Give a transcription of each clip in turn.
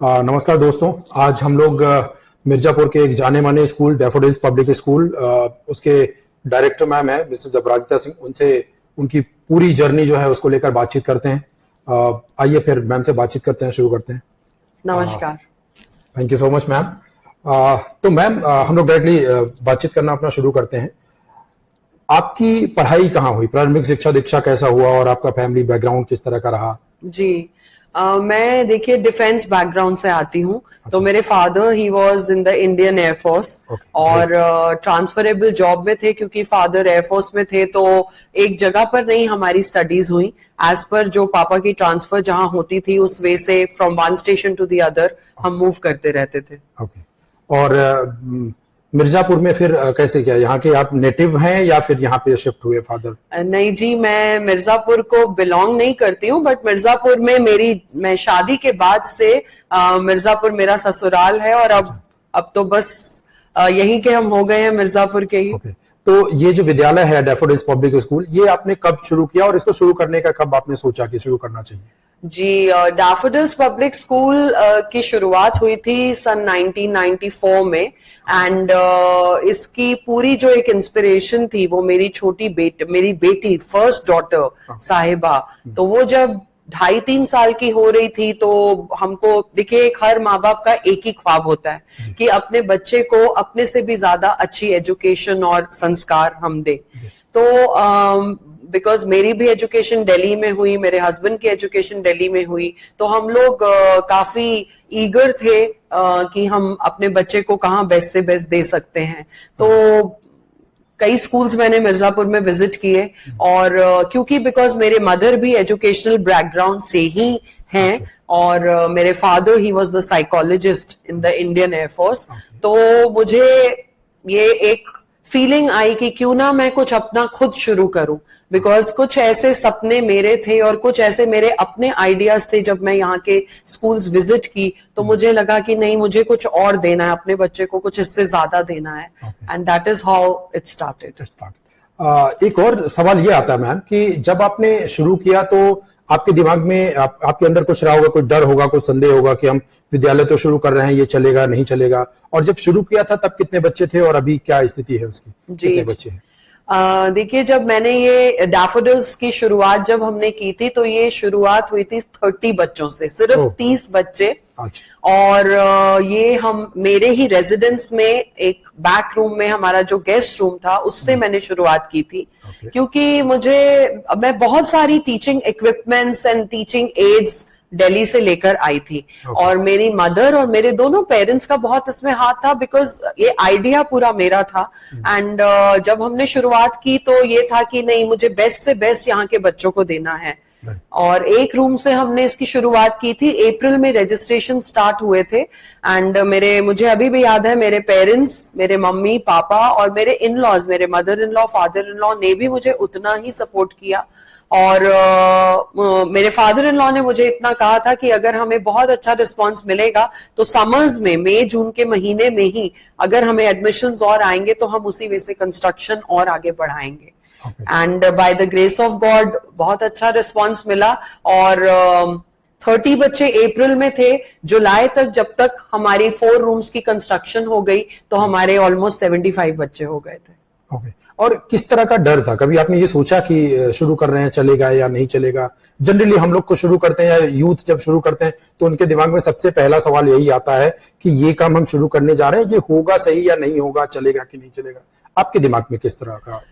नमस्कार दोस्तों। आज हम लोग मिर्जापुर के एक जाने माने स्कूल डैफोडिल्स पब्लिक स्कूल उसके डायरेक्टर मैम है मिस्टर जबराजिता सिंह, उनसे उनकी पूरी जर्नी जो है उसको लेकर बातचीत करते हैं। आइए फिर मैम से बातचीत करते हैं, शुरू करते हैं। नमस्कार। Thank you so much ma'am. तो मैम हम लोग डायरेक्टली बातचीत करना अपना शुरू करते हैं। आपकी पढ़ाई कहाँ हुई, प्रारंभिक शिक्षा दीक्षा कैसा हुआ और आपका फैमिली बैकग्राउंड किस तरह का रहा? जी मैं देखिए डिफेंस बैकग्राउंड से आती हूँ। तो मेरे father he was in the Indian air force और ट्रांसफरेबल जॉब में थे, क्योंकि फादर एयरफोर्स में थे तो एक जगह पर नहीं हमारी स्टडीज हुई। एज पर जो पापा की ट्रांसफर जहां होती थी उस वे से from one station to the other हम मूव करते रहते थे। और मिर्जापुर में फिर कैसे, क्या यहाँ के आप नेटिव हैं या फिर यहाँ पे शिफ्ट हुए फादर? नहीं जी, मैं मिर्जापुर को बिलोंग नहीं करती हूँ, बट मिर्जापुर में मैं शादी के बाद से मिर्जापुर मेरा ससुराल है और अब तो बस यहीं के हम हो गए हैं, मिर्जापुर के ही। तो ये जो विद्यालय है डैफोडिल्स पब्लिक स्कूल, ये आपने कब शुरू किया और इसको शुरू करने का कब आपने सोचा कि शुरू करना चाहिए? जी, डैफोडिल्स पब्लिक स्कूल की शुरुआत हुई थी सन 1994 में। एंड इसकी पूरी जो एक इंस्पिरेशन थी वो मेरी बेटी फर्स्ट डॉटर साहिबा, तो वो जब 2.5-3 साल की हो रही थी तो हमको देखिए, हर माँ बाप का एक ही ख्वाब होता है कि अपने बच्चे को अपने से भी ज्यादा अच्छी एजुकेशन और संस्कार हम दे। तो बिकॉज मेरी भी एजुकेशन दिल्ली में हुई, मेरे हस्बैंड की एजुकेशन दिल्ली में हुई, तो हम लोग काफी ईगर थे कि हम अपने बच्चे को कहाँ बेस्ट से बेस्ट दे सकते हैं। तो कई स्कूल्स मैंने मिर्जापुर में विजिट किए और क्योंकि बिकॉज मेरे मदर भी एजुकेशनल बैकग्राउंड से ही हैं और मेरे father he was the psychologist in the Indian air force, तो मुझे ये एक फीलिंग आई कि क्यों ना मैं कुछ अपना खुद शुरू करूं। बिकॉज कुछ ऐसे सपने मेरे थे और कुछ ऐसे मेरे अपने आइडियाज थे। जब मैं यहाँ के स्कूल्स विजिट की तो मुझे लगा कि नहीं, मुझे कुछ और देना है, अपने बच्चे को कुछ इससे ज्यादा देना है। And that is how it started. एक और सवाल ये आता है मैम कि जब आपने शुरू किया तो आपके दिमाग में आपके अंदर कुछ रहा होगा, कुछ डर होगा, कुछ संदेह होगा कि हम विद्यालय तो शुरू कर रहे हैं, ये चलेगा नहीं चलेगा। और जब शुरू किया था तब कितने बच्चे थे और अभी क्या स्थिति है उसकी? कितने बच्चे हैं? देखिए, जब मैंने ये डैफोडिल्स की शुरुआत जब हमने की थी तो ये शुरुआत हुई थी 30 बच्चों से, सिर्फ 30 बच्चे। और ये हम मेरे ही रेजिडेंस में एक बैक रूम में हमारा जो गेस्ट रूम था उससे मैंने शुरुआत की थी। क्योंकि मैं बहुत सारी teaching equipments and teaching ads Delhi से लेकर आई थी। और मेरी मदर और मेरे दोनों पेरेंट्स का बहुत इसमें हाथ था, बिकॉज ये आइडिया पूरा मेरा था। एंड जब हमने शुरुआत की तो ये था कि नहीं, मुझे बेस्ट से बेस्ट यहाँ के बच्चों को देना है। और एक रूम से हमने इसकी शुरुआत की थी। अप्रैल में रजिस्ट्रेशन स्टार्ट हुए थे। एंड मुझे अभी भी याद है, मेरे पेरेंट्स, मेरे मम्मी पापा और मेरे इन लॉज, मेरे mother in law father in law ने भी मुझे उतना ही सपोर्ट किया। और मेरे फादर इन लॉ ने मुझे इतना कहा था कि अगर हमें बहुत अच्छा रिस्पांस मिलेगा तो समर्स में, मई जून के महीने में ही अगर हमें एडमिशंस और आएंगे तो हम उसी वे से कंस्ट्रक्शन और आगे बढ़ाएंगे। And by the grace of God बहुत अच्छा रिस्पांस मिला। और 30 बच्चे अप्रैल में थे। जुलाई तक, जब तक हमारी 4 रूम्स की कंस्ट्रक्शन हो गई तो हमारे ऑलमोस्ट 75 बच्चे हो गए थे। और किस तरह का डर था? कभी आपने ये सोचा कि शुरू कर रहे हैं, चलेगा या नहीं चलेगा? जनरली हम लोग को शुरू करते हैं या यूथ जब शुरू करते हैं तो उनके दिमाग में सबसे पहला सवाल यही आता है कि ये काम हम शुरू करने जा रहे हैं, ये होगा सही या नहीं होगा, चलेगा कि नहीं चलेगा? आपके दिमाग में किस तरह का?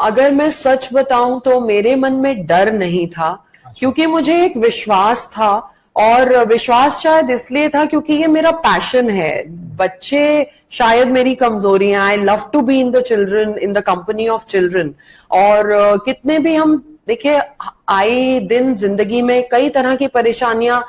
अगर मैं सच बताऊं तो मेरे मन में डर नहीं था, क्योंकि मुझे एक विश्वास था। और विश्वास शायद इसलिए था क्योंकि ये मेरा पैशन है। बच्चे शायद मेरी कमजोरियां, I love to be in the children, in the company of children. और कितने भी हम देखिए, आए दिन जिंदगी में कई तरह की परेशानियां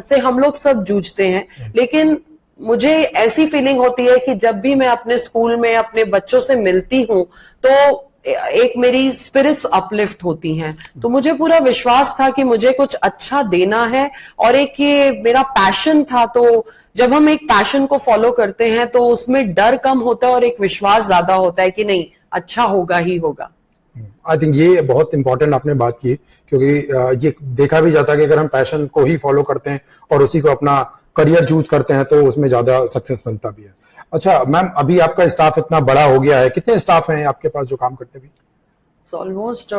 से हम लोग सब जूझते हैं, लेकिन मुझे ऐसी फीलिंग होती है कि जब भी मैं अपने स्कूल में अपने बच्चों से मिलती हूं तो एक मेरी स्पिरिट्स अपलिफ्ट होती हैं। तो मुझे पूरा विश्वास था कि मुझे कुछ अच्छा देना है और एक ये मेरा पैशन था। तो जब हम एक पैशन को फॉलो करते हैं तो उसमें डर कम होता है और एक विश्वास ज्यादा होता है कि नहीं, अच्छा होगा ही होगा। आई थिंक ये बहुत इंपॉर्टेंट आपने बात की, क्योंकि ये देखा भी जाता है कि अगर हम पैशन को ही फॉलो करते हैं और उसी को अपना करियर चूज करते हैं तो उसमें ज्यादा सक्सेस मिलता भी है। अच्छा मैम, अभी आपका स्टाफ इतना बड़ा हो गया है, कितने स्टाफ हैं आपके पास जो काम करते भी? ऑलमोस्ट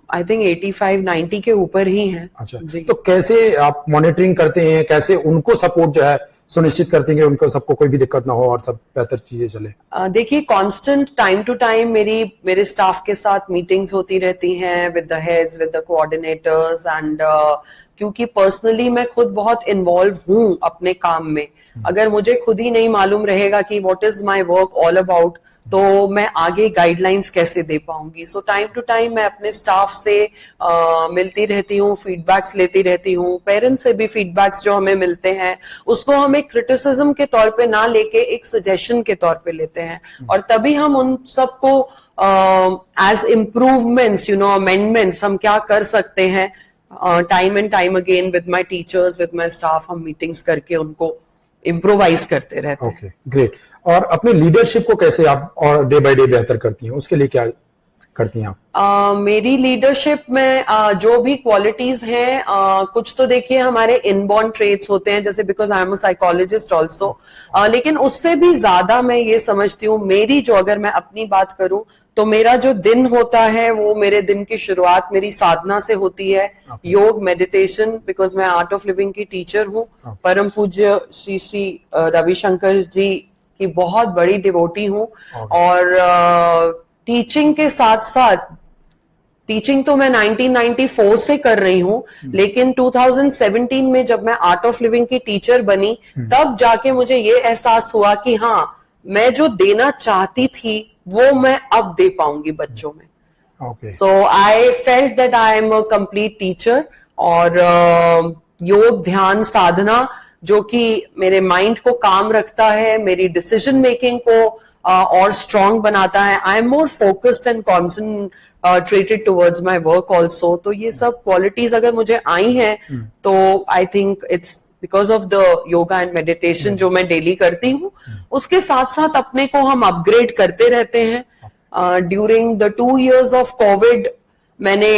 आई थिंक 85-90 के ऊपर ही हैं। अच्छा जी। तो कैसे आप मॉनिटरिंग करते हैं, कैसे उनको सपोर्ट जो है सुनिश्चित करते हैं कि उनको सबको कोई भी दिक्कत ना हो और सब बेहतर चीजें चले? देखिए, कांस्टेंट टाइम टू टाइम मेरे स्टाफ के साथ मीटिंग्स होती रहती हैं with the heads, with the coordinators, and क्योंकि पर्सनली मैं खुद बहुत इन्वॉल्व हूं अपने काम में, अगर मुझे खुद ही नहीं मालूम रहेगा कि what is my work all about, तो मैं आगे गाइडलाइंस कैसे दे पाऊंगी। सो टाइम टू टाइम मैं अपने स्टाफ से मिलती रहती हूँ, फीडबैक्स लेती रहती हूँ, पेरेंट्स से भी फीडबैक्स जो हमें मिलते हैं उसको हम एक क्रिटिसिज्म के तौर पे ना लेके एक सजेशन के तौर पे लेते हैं, और तभी हम उन सबको एज इम्प्रूवमेंट्स, अमेंडमेंट्स हम क्या कर सकते हैं, time and time again with my teachers, with my staff, हम मीटिंग्स करके उनको इम्प्रोवाइज करते रहते हैं। Okay great. और अपनी लीडरशिप को कैसे आप और डे बाय डे बेहतर करती हैं, उसके लिए क्या करती हैं आप? मेरी लीडरशिप में जो भी क्वालिटीज हैं, कुछ तो देखिए हमारे इनबॉर्न ट्रेट्स होते हैं, जैसे because I am a psychologist also, लेकिन उससे भी ज्यादा मैं ये समझती हूँ, मेरी जो, अगर मैं अपनी बात करूं तो मेरा जो दिन होता है वो मेरे दिन की शुरुआत मेरी साधना से होती है। योग, मेडिटेशन, बिकॉज मैं आर्ट ऑफ लिविंग की टीचर हूँ, परम पूज्य श्री श्री रविशंकर जी की बहुत बड़ी डिवोटी हूँ, और टीचिंग के साथ साथ, टीचिंग तो मैं 1994 से कर रही हूं, लेकिन 2017 में जब मैं आर्ट ऑफ लिविंग की टीचर बनी, तब जाके मुझे ये एहसास हुआ कि हाँ, मैं जो देना चाहती थी वो मैं अब दे पाऊंगी बच्चों में। So I felt that I am a complete teacher, और योग, ध्यान, साधना जो कि मेरे माइंड को काम रखता है, मेरी डिसीजन मेकिंग को और स्ट्रांग बनाता है, I am more focused and concentrated towards my work also. तो ये सब क्वालिटीज अगर मुझे आई हैं तो I think it's because of the yoga and meditation जो मैं डेली करती हूँ। उसके साथ साथ अपने को हम अपग्रेड करते रहते हैं। During the 2 years of Covid मैंने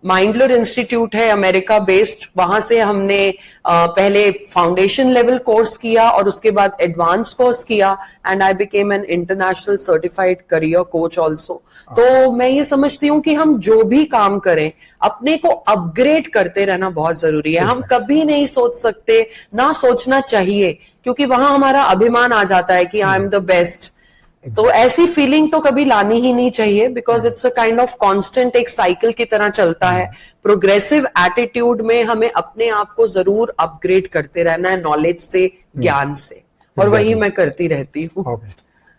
माइंडलर इंस्टीट्यूट है अमेरिका बेस्ड, वहां से हमने पहले फाउंडेशन लेवल कोर्स किया और उसके बाद एडवांस कोर्स किया, and I became an international certified career coach also. तो मैं ये समझती हूँ कि हम जो भी काम करें अपने को अपग्रेड करते रहना बहुत जरूरी है। हम कभी नहीं सोच सकते, ना सोचना चाहिए, क्योंकि वहां हमारा अभिमान आ जाता है कि आई एम द बेस्ट। तो ऐसी फीलिंग तो कभी लानी ही नहीं चाहिए, because it's a kind of constant, एक साइकिल की तरह चलता है। प्रोग्रेसिव एटीट्यूड में हमें अपने आप को जरूर अपग्रेड करते रहना है, नॉलेज से, ज्ञान से, और वही मैं करती रहती हूँ।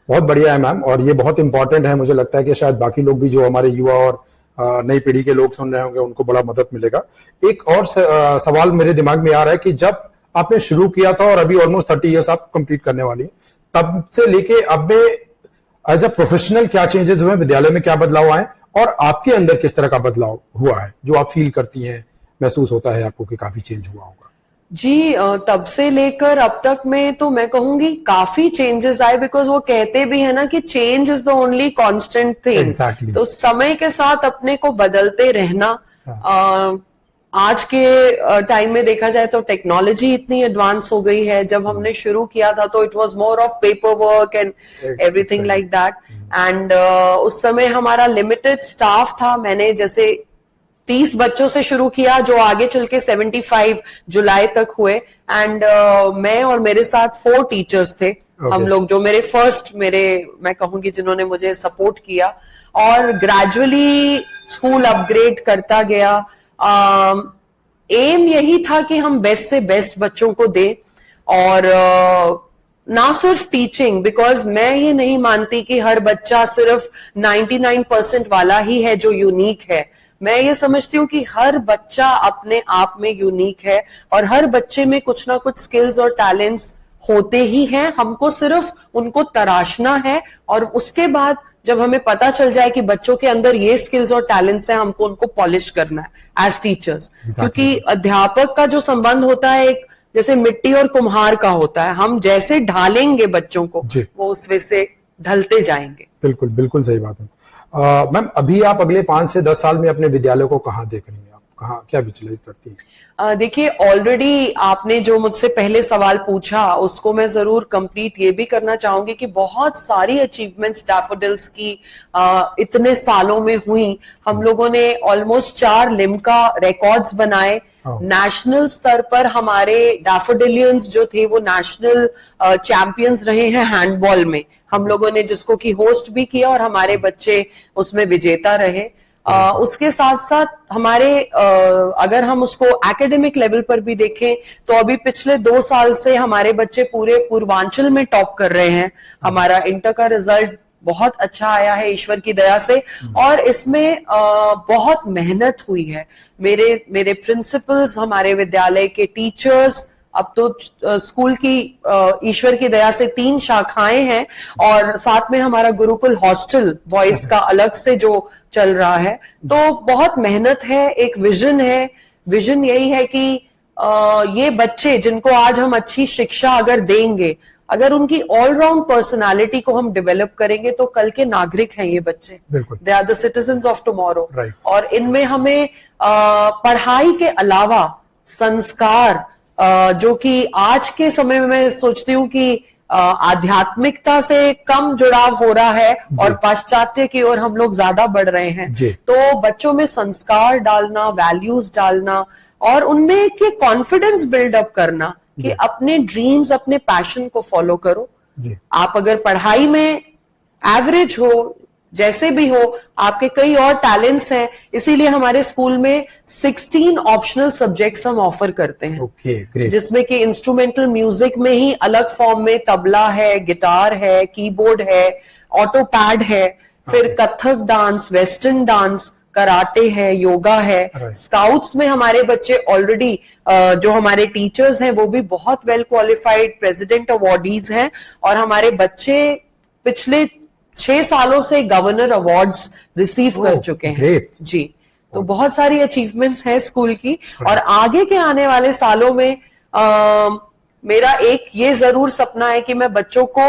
बहुत बढ़िया है मैम, और ये बहुत इंपॉर्टेंट है। मुझे लगता है कि शायद बाकी लोग भी, जो हमारे युवा और नई पीढ़ी के लोग सुन रहे होंगे, उनको बड़ा मदद मिलेगा। एक और सवाल मेरे दिमाग में आ रहा है कि जब आपने शुरू किया था और अभी ऑलमोस्ट 30 ईयर्स आप कंप्लीट करने वाली हैं, तब से लेके अब में एज अ प्रोफेशनल क्या चेंजेस हुए, विद्यालय में क्या बदलाव आए, और आपके अंदर किस तरह का बदलाव हुआ है जो आप फील करती हैं, महसूस होता है आपको कि काफी चेंज हुआ होगा? जी, तब से लेकर अब तक में तो मैं कहूंगी काफी चेंजेस आए, बिकॉज वो कहते भी है ना कि change is the only constant thing. Exactly. तो समय के साथ अपने को बदलते रहना। आज के टाइम में देखा जाए तो टेक्नोलॉजी इतनी एडवांस हो गई है, जब हमने शुरू किया था तो it was more of paper work and everything like that, and उस समय हमारा लिमिटेड स्टाफ था। मैंने जैसे 30 बच्चों से शुरू किया, जो आगे चल के 75 जुलाई तक हुए, एंड मैं और मेरे साथ 4 टीचर्स थे। हम लोग जो मैं कहूंगी जिन्होंने मुझे सपोर्ट किया, और ग्रेजुअली स्कूल अपग्रेड करता गया। एम यही था कि हम बेस्ट से बेस्ट बच्चों को दें, और ना सिर्फ टीचिंग, बिकॉज मैं ये नहीं मानती कि हर बच्चा सिर्फ 99% वाला ही है जो यूनिक है। मैं ये समझती हूँ कि हर बच्चा अपने आप में यूनिक है, और हर बच्चे में कुछ ना कुछ स्किल्स और टैलेंट्स होते ही हैं। हमको सिर्फ उनको तराशना है, और उसके बाद जब हमें पता चल जाए कि बच्चों के अंदर ये स्किल्स और टैलेंट्स हैं, हमको उनको पॉलिश करना है एज टीचर्स। क्योंकि अध्यापक का जो संबंध होता है, एक जैसे मिट्टी और कुम्हार का होता है, हम जैसे ढालेंगे बच्चों को, वो उस वे से ढलते जाएंगे। बिल्कुल बिल्कुल सही बात है। मैम, अभी आप अगले 5 से 10 साल में अपने विद्यालय को कहाँ देख रही हैं आप? कहाँ क्या विचलित करती है? देखिए, ऑलरेडी आपने जो मुझसे पहले सवाल पूछा उसको मैं जरूर कंप्लीट ये भी करना चाहूंगी कि बहुत सारी अचीवमेंट्स डैफोडिल्स की इतने सालों में हुई। हम लोगों ने ऑलमोस्ट 4 लिम्का रिकॉर्ड्स बनाए। नेशनल स्तर पर हमारे डैफोडिलियंस जो थे वो नेशनल चैंपियंस रहे हैं हैंडबॉल में। हम लोगों ने जिसको की होस्ट भी किया और हमारे बच्चे उसमें विजेता रहे। उसके साथ साथ हमारे अगर हम उसको एकेडमिक लेवल पर भी देखें तो अभी पिछले 2 साल से हमारे बच्चे पूरे पूर्वांचल में टॉप कर रहे हैं। हमारा इंटर का रिजल्ट बहुत अच्छा आया है ईश्वर की दया से, और इसमें बहुत मेहनत हुई है। मेरे प्रिंसिपल्स, हमारे विद्यालय के टीचर्स, अब तो स्कूल की ईश्वर की दया से 3 शाखाएं हैं और साथ में हमारा गुरुकुल हॉस्टल वॉइस का अलग से जो चल रहा है। तो बहुत मेहनत है, एक विजन है। विजन यही है कि ये बच्चे जिनको आज हम अच्छी शिक्षा अगर देंगे, अगर उनकी ऑलराउंड पर्सनालिटी को हम डेवलप करेंगे तो कल के नागरिक हैं ये बच्चे। They are the citizens of tomorrow. और इनमें हमें पढ़ाई के अलावा संस्कार, जो कि आज के समय में मैं सोचती हूँ कि आध्यात्मिकता से कम जुड़ाव हो रहा है और पाश्चात्य की ओर हम लोग ज्यादा बढ़ रहे हैं। तो बच्चों में संस्कार डालना, वैल्यूज डालना और उनमें एक कॉन्फिडेंस बिल्डअप करना कि अपने ड्रीम्स, अपने पैशन को फॉलो करो। आप अगर पढ़ाई में एवरेज हो, जैसे भी हो, आपके कई और टैलेंट्स हैं, इसीलिए हमारे स्कूल में 16 ऑप्शनल सब्जेक्ट्स हम ऑफर करते हैं। जिसमें कि इंस्ट्रूमेंटल म्यूजिक में ही अलग फॉर्म में तबला है, गिटार है, कीबोर्ड है, ऑटो पैड है, फिर Kathak dance, western dance, karate है, योगा है। स्काउट्स में हमारे बच्चे ऑलरेडी, जो हमारे टीचर्स हैं वो भी बहुत वेल क्वालिफाइड प्रेसिडेंट अवार्डीज हैं, और हमारे बच्चे पिछले 6 सालों से गवर्नर अवार्ड्स रिसीव कर चुके हैं। जी, तो बहुत सारी अचीवमेंट्स हैं स्कूल की। और आगे के आने वाले सालों में मेरा एक ये जरूर सपना है कि मैं बच्चों को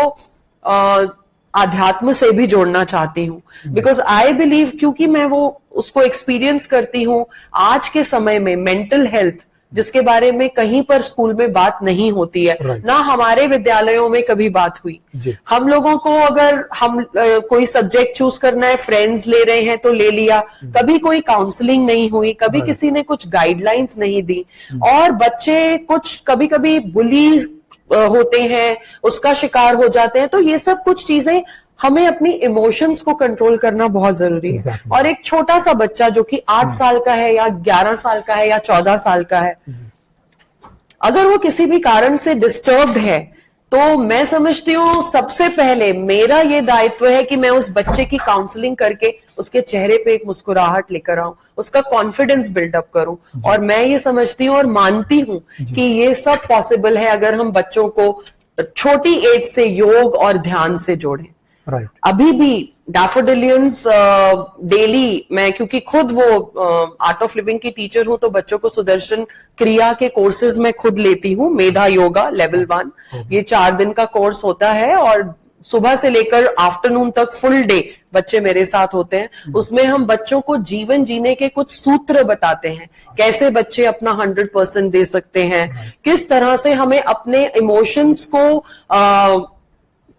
आध्यात्म से भी जोड़ना चाहती हूँ। बिकॉज आई बिलीव, क्योंकि मैं वो उसको एक्सपीरियंस करती हूँ। आज के समय में मेंटल हेल्थ, जिसके बारे में कहीं पर स्कूल में बात नहीं होती है, ना हमारे विद्यालयों में कभी बात हुई। हम लोगों को अगर हम कोई सब्जेक्ट चूज करना है, फ्रेंड्स ले रहे हैं तो ले लिया, कभी कोई काउंसलिंग नहीं हुई, कभी किसी ने कुछ गाइडलाइंस नहीं दी, और बच्चे कुछ कभी कभी बुली होते हैं, उसका शिकार हो जाते हैं। तो ये सब कुछ चीजें हमें अपनी इमोशंस को कंट्रोल करना बहुत जरूरी है। और एक छोटा सा बच्चा जो कि 8 साल का है या 11 साल का है या 14 साल का है, अगर वो किसी भी कारण से डिस्टर्ब्ड है, तो मैं समझती हूँ सबसे पहले मेरा ये दायित्व है कि मैं उस बच्चे की काउंसलिंग करके उसके चेहरे पे एक मुस्कुराहट लेकर आऊं, उसका कॉन्फिडेंस बिल्डअप करूं। और मैं ये समझती हूँ और मानती हूँ कि ये सब पॉसिबल है अगर हम बच्चों को छोटी एज से योग और ध्यान से जोड़ें। अभी भी डैफोडिलियंस डेली, मैं क्योंकि खुद वो आर्ट ऑफ लिविंग की टीचर हूं, तो बच्चों को सुदर्शन क्रिया के कोर्सेज में खुद लेती हूँ। मेधा योगा लेवल 1, ये 4 दिन का कोर्स होता है और सुबह से लेकर आफ्टरनून तक फुल डे बच्चे मेरे साथ होते हैं। उसमें हम बच्चों को जीवन जीने के कुछ सूत्र बताते हैं, कैसे बच्चे अपना 100% दे सकते हैं, किस तरह से हमें अपने इमोशंस को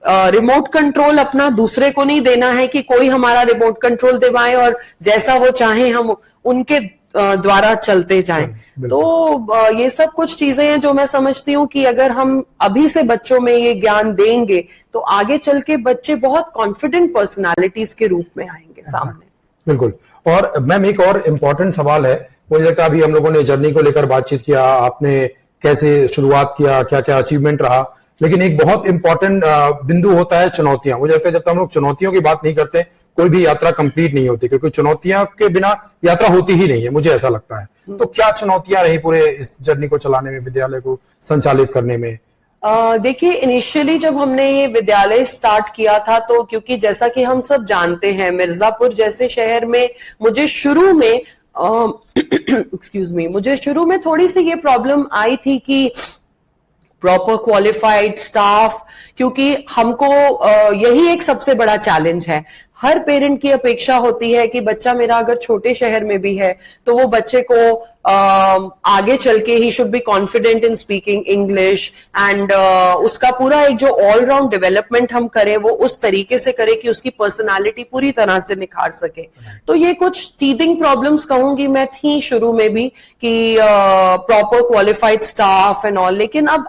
रिमोट कंट्रोल अपना दूसरे को नहीं देना है कि कोई हमारा रिमोट कंट्रोल दिवाए और जैसा वो चाहे हम उनके द्वारा चलते जाएं। तो ये सब कुछ चीजें हैं जो मैं समझती हूँ कि अगर हम अभी से बच्चों में ये ज्ञान देंगे तो आगे चल के बच्चे बहुत कॉन्फिडेंट पर्सनालिटीज के रूप में आएंगे सामने। बिल्कुल। और मैम एक और इम्पोर्टेंट सवाल है, मुझे लगता है अभी हम लोगों ने जर्नी को लेकर बातचीत किया, आपने कैसे शुरुआत किया, क्या क्या अचीवमेंट रहा, लेकिन एक बहुत इंपॉर्टेंट बिंदु होता है चुनौतियां। मुझे लगता है जब तक हम लोग चुनौतियों की बात नहीं करते कोई भी यात्रा कंप्लीट नहीं होती, क्योंकि चुनौतियां के बिना यात्रा होती ही नहीं है, मुझे ऐसा लगता है। तो क्या चुनौतियां रही पूरे इस जर्नी को चलाने में, विद्यालय को संचालित करने में? देखिए, इनिशियली जब हमने ये विद्यालय स्टार्ट किया था, तो क्योंकि जैसा कि हम सब जानते हैं मिर्जापुर जैसे शहर में मुझे शुरू में एक्सक्यूज मी, मुझे शुरू में थोड़ी सी ये प्रॉब्लम आई थी कि प्रॉपर क्वालिफाइड स्टाफ, क्योंकि हमको यही एक सबसे बड़ा चैलेंज है। हर पेरेंट की अपेक्षा होती है कि बच्चा मेरा अगर छोटे शहर में भी है तो वो बच्चे को आगे चल के he should be confident in speaking English and उसका पूरा एक जो ऑलराउंड डेवलपमेंट हम करें वो उस तरीके से करें कि उसकी पर्सनालिटी पूरी तरह से निखार सके। तो ये कुछ टीथिंग प्रॉब्लम्स कहूंगी मैं थी शुरू में भी कि proper qualified staff and all, लेकिन अब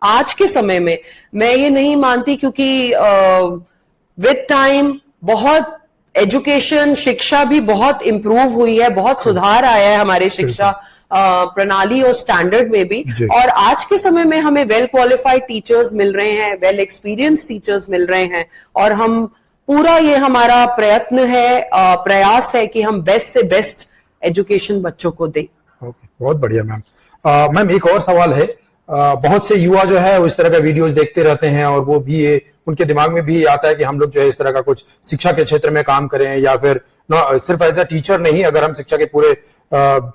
आज के समय में मैं ये नहीं मानती, क्योंकि विद टाइम बहुत एजुकेशन शिक्षा भी बहुत इंप्रूव हुई है, बहुत सुधार आया है हमारे शिक्षा प्रणाली और स्टैंडर्ड में भी, और आज के समय में हमें वेल क्वालिफाइड टीचर्स मिल रहे हैं, वेल एक्सपीरियंस टीचर्स मिल रहे हैं, और हम पूरा ये हमारा प्रयत्न है, प्रयास है कि हम बेस्ट से बेस्ट एजुकेशन बच्चों को दें। ओके, बहुत बढ़िया मैम। मैम एक और सवाल है, बहुत से युवा जो है वो इस तरह का वीडियोस देखते रहते हैं और वो भी उनके दिमाग में भी आता है कि हम लोग जो है इस तरह का कुछ शिक्षा के क्षेत्र में काम करें, या फिर सिर्फ एज अ टीचर नहीं, अगर हम शिक्षा के पूरे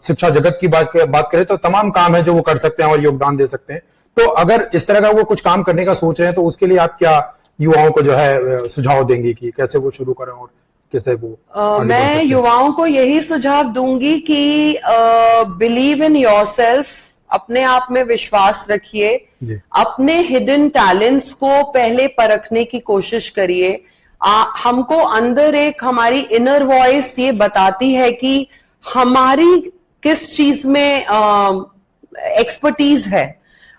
शिक्षा जगत की बात करें तो तमाम काम है जो वो कर सकते हैं और योगदान दे सकते हैं। तो अगर इस तरह का वो कुछ काम करने का सोच रहे हैं तो उसके लिए आप क्या युवाओं को जो है सुझाव देंगी कि कैसे वो शुरू करें और कैसे वो मैं युवाओं को यही सुझाव दूंगी कि बिलीव इन योरसेल्फ, अपने आप में विश्वास रखिए, अपने हिडन टैलेंट्स को पहले परखने की कोशिश करिए। हमको अंदर एक हमारी इनर वॉइस ये बताती है कि हमारी किस चीज में एक्सपर्टीज है,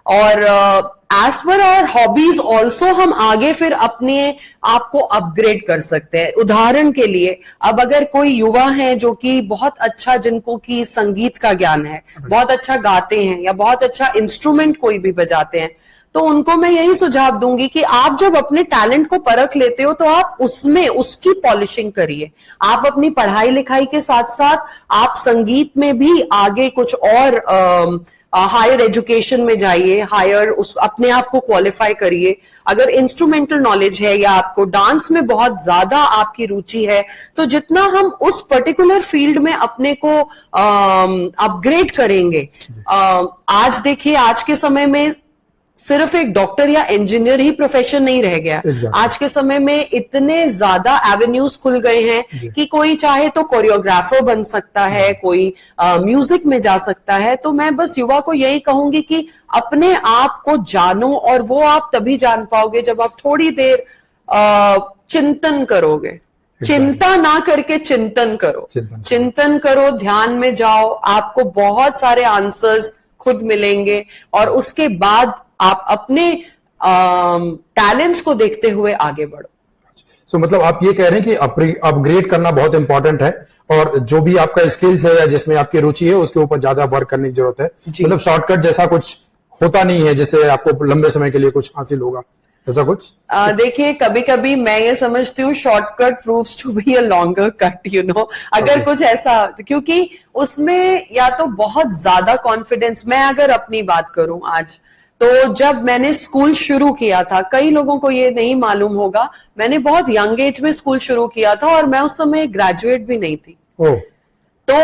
और as per hour hobbies also हम आगे फिर अपने आप को अपग्रेड कर सकते हैं। उदाहरण के लिए अब अगर कोई युवा है जो कि बहुत अच्छा, जिनको की संगीत का ज्ञान है, बहुत अच्छा गाते हैं या बहुत अच्छा इंस्ट्रूमेंट कोई भी बजाते हैं, तो उनको मैं यही सुझाव दूंगी कि आप जब अपने टैलेंट को परख लेते हो तो आप उसमें उसकी पॉलिशिंग करिए। आप अपनी पढ़ाई लिखाई के साथ साथ आप संगीत में भी आगे कुछ और हायर एजुकेशन में जाइए, हायर अपने आप को क्वालिफाई करिए। अगर इंस्ट्रूमेंटल नॉलेज है या आपको डांस में बहुत ज्यादा आपकी रुचि है, तो जितना हम उस पर्टिकुलर फील्ड में अपने को अपग्रेड करेंगे, आज देखिए आज के समय में सिर्फ एक डॉक्टर या इंजीनियर ही प्रोफेशन नहीं रह गया। आज के समय में इतने ज्यादा एवेन्यूज खुल गए हैं कि कोई चाहे तो कोरियोग्राफर बन सकता है, कोई म्यूजिक में जा सकता है। तो मैं बस युवा को यही कहूंगी कि अपने आप को जानो, और वो आप तभी जान पाओगे जब आप थोड़ी देर चिंतन करोगे। चिंता ना करके चिंतन करो, चिंतन करो, ध्यान में जाओ, आपको बहुत सारे आंसर्स खुद मिलेंगे, और उसके बाद आप अपने टैलेंट्स को देखते हुए आगे बढ़ो। मतलब आप ये कह रहे हैं कि अपग्रेड करना बहुत इंपॉर्टेंट है, और जो भी आपका स्किल्स है या जिसमें आपकी रुचि है उसके ऊपर ज्यादा वर्क करने की जरूरत है। मतलब शॉर्टकट जैसा कुछ होता नहीं है जिससे आपको लंबे समय के लिए कुछ हासिल होगा, ऐसा कुछ? देखिए कभी कभी मैं ये समझती हूँ shortcut proves to be a longer cut, you know, अगर कुछ ऐसा, क्योंकि उसमें या तो बहुत ज्यादा कॉन्फिडेंस, मैं अगर अपनी बात करूं आज, तो जब मैंने स्कूल शुरू किया था, कई लोगों को ये नहीं मालूम होगा, मैंने बहुत यंग एज में स्कूल शुरू किया था और मैं उस समय ग्रेजुएट भी नहीं थी। तो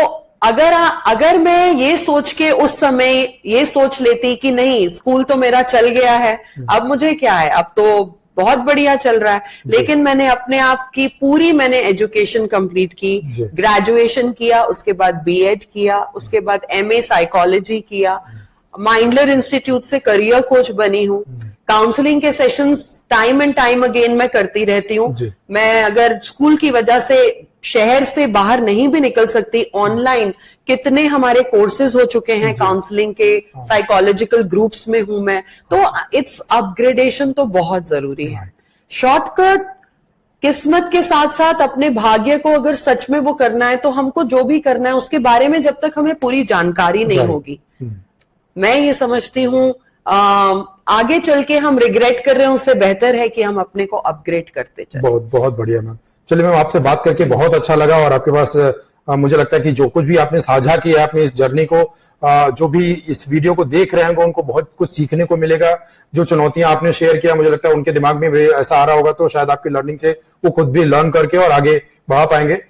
अगर मैं ये सोच के उस समय ये सोच लेती कि नहीं स्कूल तो मेरा चल गया है, अब मुझे क्या है, अब तो बहुत बढ़िया चल रहा है, लेकिन मैंने अपने आप की पूरी मैंने एजुकेशन कंप्लीट की, ग्रेजुएशन किया, उसके बाद बीएड किया, उसके बाद एमए साइकोलॉजी किया, माइंडलर इंस्टीट्यूट से करियर कोच बनी हूँ, काउंसलिंग के sessions time and time again मैं करती रहती हूँ। मैं अगर स्कूल की वजह से शहर से बाहर नहीं भी निकल सकती, ऑनलाइन कितने हमारे कोर्सेज हो चुके हैं काउंसलिंग के, साइकोलॉजिकल ग्रुप्स में हूं मैं, तो इट्स अपग्रेडेशन तो बहुत जरूरी है। शॉर्टकट किस्मत के साथ साथ अपने भाग्य को अगर सच में वो करना है तो हमको जो भी करना है उसके बारे में जब तक हमें पूरी जानकारी नहीं होगी, मैं ये समझती हूँ आगे चल के हम रिग्रेट कर रहे हैं, उससे बेहतर है कि हम अपने को अपग्रेड करते चलें। बहुत बहुत बढ़िया मैम। चलिए मैम, आपसे बात करके बहुत अच्छा लगा, और आपके पास मुझे लगता है कि जो कुछ भी आपने साझा किया है अपनी इस जर्नी को, जो भी इस वीडियो को देख रहे हैं उनको बहुत कुछ सीखने को मिलेगा। जो चुनौतियां आपने शेयर किया, मुझे लगता है उनके दिमाग में भी ऐसा आ रहा होगा, तो शायद आपकी लर्निंग से वो खुद भी लर्न करके और आगे बढ़ा पाएंगे।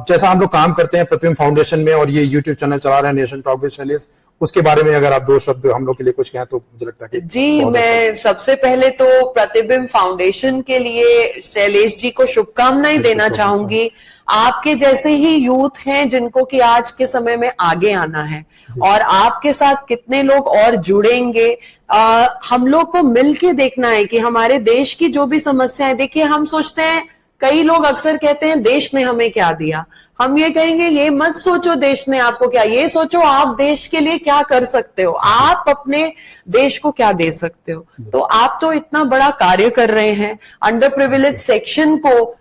जैसा हम लोग काम करते हैं प्रतिबिंब फाउंडेशन में और ये यूट्यूब चैनल चला रहे हैं नेशन टॉक विद शैलेश, उसके बारे में अगर आप 2 शब्द हम लोग के लिए कुछ कहें तो मुझे लगता है कि जी, मैं सबसे पहले तो प्रतिबिंब फाउंडेशन के लिए शैलेश जी को शुभकामनाएं देना चाहूंगी। आपके जैसे ही यूथ हैं जिनको कि आज के समय में आगे आना है, और आपके साथ कितने लोग और जुड़ेंगे। हम लोग को मिलके देखना है कि हमारे देश की जो भी समस्याएं, देखिए हम सोचते हैं, कई लोग अक्सर कहते हैं देश ने हमें क्या दिया। हम ये कहेंगे ये मत सोचो देश ने आपको क्या, ये सोचो आप देश के लिए क्या कर सकते हो, आप अपने देश को क्या दे सकते हो। तो आप तो इतना बड़ा कार्य कर रहे हैं, अंडर प्रिविलेज सेक्शन को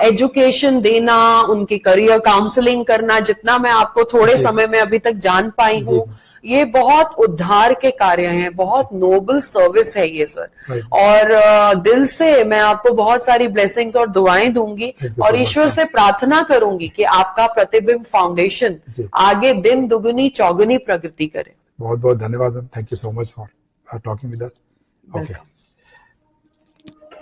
एजुकेशन देना, उनकी करियर काउंसलिंग करना, जितना मैं आपको थोड़े समय में अभी तक जान पाई हूँ, ये बहुत उद्धार के कार्य हैं, बहुत नोबल सर्विस है ये सर। और दिल से मैं आपको बहुत सारी ब्लेसिंग्स और दुआएं दूंगी और ईश्वर से प्रार्थना करूंगी कि आपका प्रतिबिंब फाउंडेशन आगे दिन दुगुनी चौगुनी प्रगति करे। बहुत बहुत धन्यवाद। Thank you so much for talking with us. Okay.